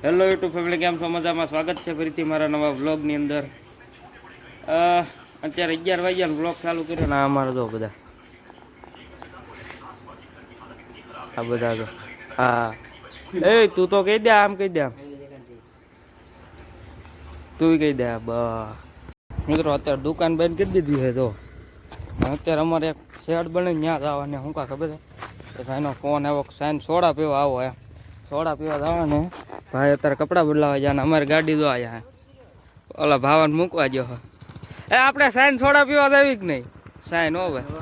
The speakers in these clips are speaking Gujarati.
હેલો યુટ્યુબ ફેમિલી, કેમ છો? મજામાં? સ્વાગત છે ફરીથી મારા નવા વ્લોગની અંદર. અત્યારે 11 વાગ્યાનો વ્લોગ ચાલુ કર્યો ને અમારે જો બધા આ બધા તો હા એ તું તો કહી દે, આમ કહી દે, આમ તું કહી દે. મિત્રો અત્યારે દુકાન બંધ કરી દીધી છે. તો અત્યારે અમારે એક શેડ બને ત્યાં જવાને શું કા ખબર છે કે ભાઈનો ફોન આવ્યો, સાઈન સોડા પીવા આવો એમ. સોડા પીવા જવા ને ભાઈ અત્યારે કપડાં બદલાવા જાય ને અમારી ગાડી જો આયા ઓલા ભાવાને મૂકવા ગયો. એ આપણે સાઈન સોડા પીવા જવી કે નહીં? સાઈન હો ભાઈ,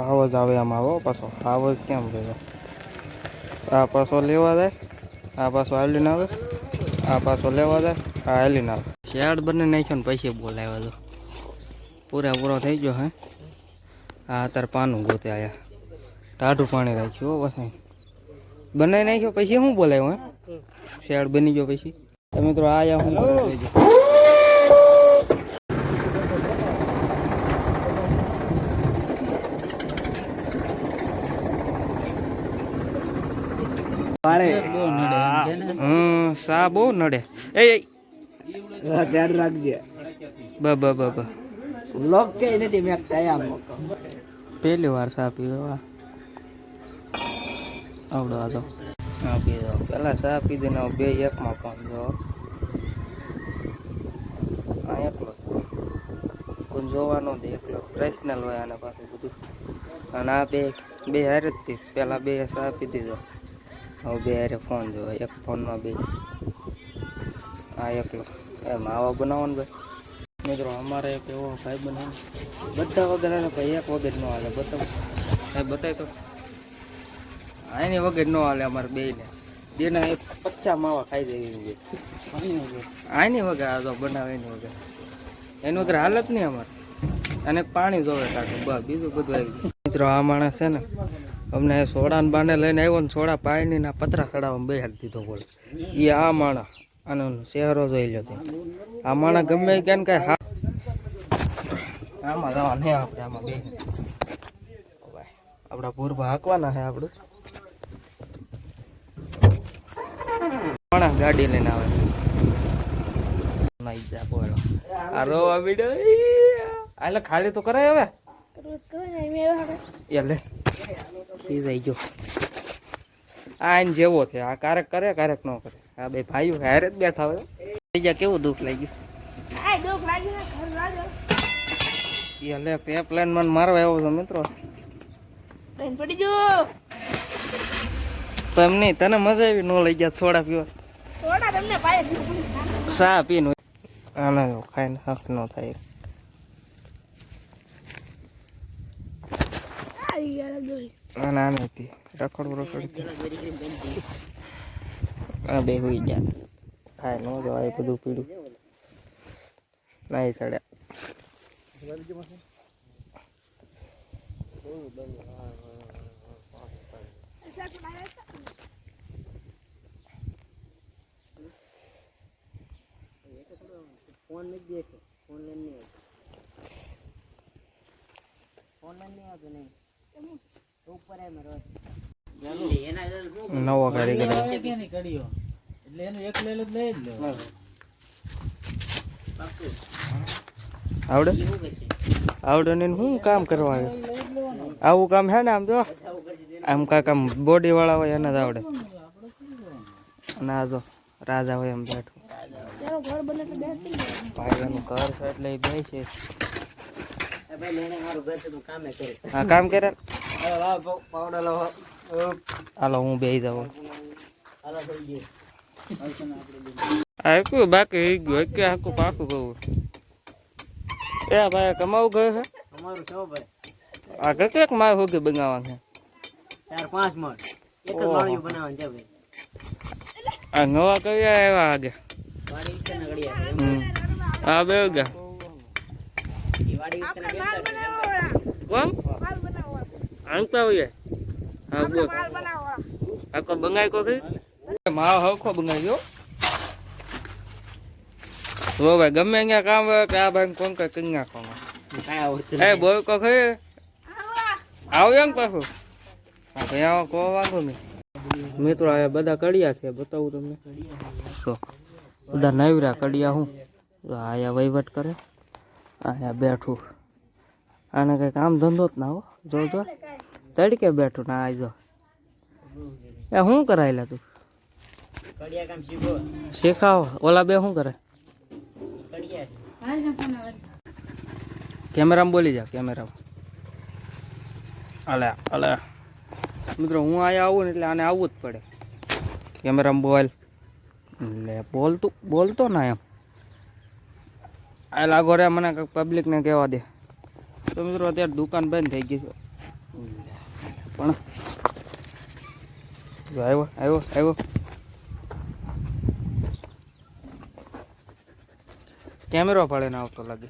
આવો જ આવે આમ. આવો પાછો આવો જ કેમ છે? આ પાછો લેવા જાય, આ પાછો હાલીને આવે, આ પાછો લેવા જાય, આ હાલીને આવે. શેડ બને નાખ્યો ને પૈસે બોલાવ્યો તો પૂરો થઈ ગયો. હે આ અત્યારે પાનું ગોતે આયા, ટાઢું પાણી રાખ્યું પછી બનાવી નાખ્યો. પછી શું બોલાવ્યો? હે શેડ બની ગયો પછી. મિત્રો આયા હું સા બહુ નડે. એ ધ્યાન રાખજે. લોક કે નથી મેં આમ પહેલી વાર સા પીવા આવડો હતો. હા પીધો પેલા સા પીધી ને બે એકમાં પણ જો આ એકલો કોઈ જોવાનો દે, એકલો પર્સનલ હોય આને પાછું બધું. અને આ બે હારે જ હતી. પેલા બે સા પી દીધો, હવે બે હારે ફોન જોવે. એક ફોનમાં બે આ એકલો એમ આવા બનાવવાનું ભાઈ. મિત્રો અમારે એક એવો ભાઈ બનાવે બધા વગર હાલે ભાઈ, એક વગર ન હાલે. બતાય તો આની વગર ન હાલે અમારે બેને. બેના એક 50 માવા ખાઈ જાય આની વગર. આ તો બનાવે એની વગર, એની વગર હાલત નહીં અમારે. અને પાણી જોવે કાઢું બસ, બીજું બધું આવી ગયું. મિત્રો આ માણસ છે ને અમને સોડાને બાને લઈને આવ્યો ને સોડા પાણી ના પતરા ચડાવવામાં બેહાડી દીધો બોલે. એ આ માણસ આનો ચહેરો જોઈ લો. આ માણસ ગમે કેમ કઈ આમાં જવા નહીં આપણે. આમાં બે આપડા પૂર્વ હાંકવાના છે આપણે. માણસ ગાડી લઈને આવે આ રોવા બીડો. એટલે ખાલી તો કરાય હવે. એટલે થઈ ગયો આ એને જેવો છે. આ ક્યારેક કરે ક્યારેક ન કરે. આ બે ભાઈઓ હારે જ બેઠા હોય. કેવું દુઃખ લાગ્યું? એટલે પેપ લાઈન મને મારવા આવ્યો છે મિત્રો. તો એમ નહીં, તને મજા આવી? ન લઈ ગયા સોડા પીવા? સા પીને આના ખાઈને હક ન થાય. આનાથી રખડતી બે હોઈ જાય. ખાય ન જવાય બધું પીડું નહીં ચડ્યા. ફોન નથી દેખો, ફોન નહીં આવતો નહીં. નવો કારીગર આવડે આવડે ને શું કામ કરવા આવું કામ હે ને? આમ જો આમ કાંક આમ બોડી વાળા હોય એને જ આવડે. ના જો રાજા હોય એમ બેઠું. ભાઈ એનું ઘર છે એટલે એ બે છે. હા કામ કરે. હાલો હું બે જાઉં. આખું બાકી રહી ગયું કે આખું પાકું કહું. એ ભાઈ કમાવું ગયું છે અમારું છો ભાઈ. આ કેટલેક માળ હોગે બનાવવાનું છે? 4-5 માળ એક જ માળિયું બનાવવાનું છે ભાઈ. આ નવા કઈ આવ્યા આગે વાડી છે ને ગડિયા. હા બે ગયા વાડી છે ને કોણ આંકતા હોય. હા બોલ આખો બંગાઈ કો ખરી માવ હખો બંગાઈ જો ભાઈ. ગમે અહીંયા કામ હોય કે આ ભાઈ કોણ કઈ કઈ નાખવામાં. એ બોલ કો ખરી આવ એમ પાછું. હા ભાઈ આવો કો વાંધો નહીં. મિત્રો આ બધા કડિયા છે, બતાવું તમને. તો બધા નવરા કડિયા હું આયા વહીવટ કરે, આયા બેઠું. આને કઈ કામ ધંધો જ ના હો. જો તડકે બેઠું ના આ જો એ શું કરાયેલા તું શીખાવ. ઓલા બે શું કરે? કેમેરામાં બોલી જા, કેમેરામાં. અલે અલે મિત્રો હું અહીંયા આવું ને એટલે આને આવવું જ પડે. કેમેરામાં બોલ લે, બોલતો ના એમ. આ લાગો રે મને પબ્લિકને કહેવા દે. તો મિત્રો અત્યારે દુકાન બંધ થઈ ગઈ છે પણ આવ્યો કેમેરો પડે ને આવતો લાગે.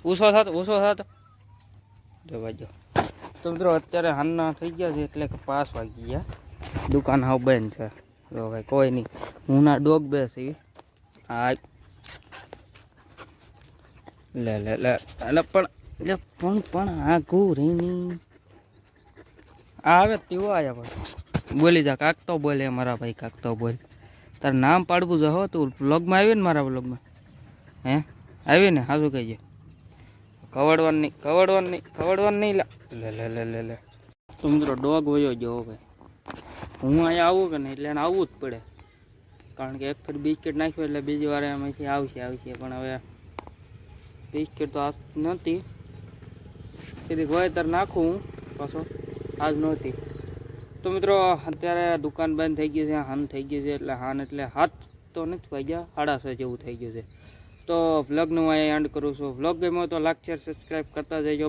ઊંસો થતો જો ભાઈ. તો મિત્રો અત્યારે હાલના થઈ ગયા છે એટલે 5 વાગી ગયા. દુકાન હાવ બંધ છે. જો ભાઈ કોઈ નહીં. હું ના ડોગ બેસી આ લે પણ આ ઘૂરીની આવે તેવો આયા પણ બોલી જા. કાક તો બોલે મારા ભાઈ, કાક તો બોલ. તારું નામ પાડવું જો હો. તું વ્લોગમાં આવી ને મારા વ્લોગમાં? હે આવી ને? હાજુ કહીએ. કવડવાનું નહીં લે. તો મિત્રો ડોગ વયો ગયો ભાઈ. હું અહીંયા આવું કે નહીં એટલે એને આવવું જ પડે, કારણ કે એક ફેર બિસ્કિટ નાખ્યું એટલે બીજી વાર એમાંથી આવશે. પણ હવે બિસ્કિટ તો આજ નહોતી, કીધી વાવેતર નાખું હું પાછો, આજ નહોતી. તો મિત્રો અત્યારે દુકાન બંધ થઈ ગઈ છે, હાન થઈ ગઈ છે. એટલે હાન એટલે 7 તો નથી વાગ્યા, 6:30 જેવું થઈ ગયું છે. તો વ્લોગનું હું અહીંયા એન્ડ કરું છું. વ્લોગ ગમ્યો તો લાઈક શેર સબસ્ક્રાઈબ કરતા જજો.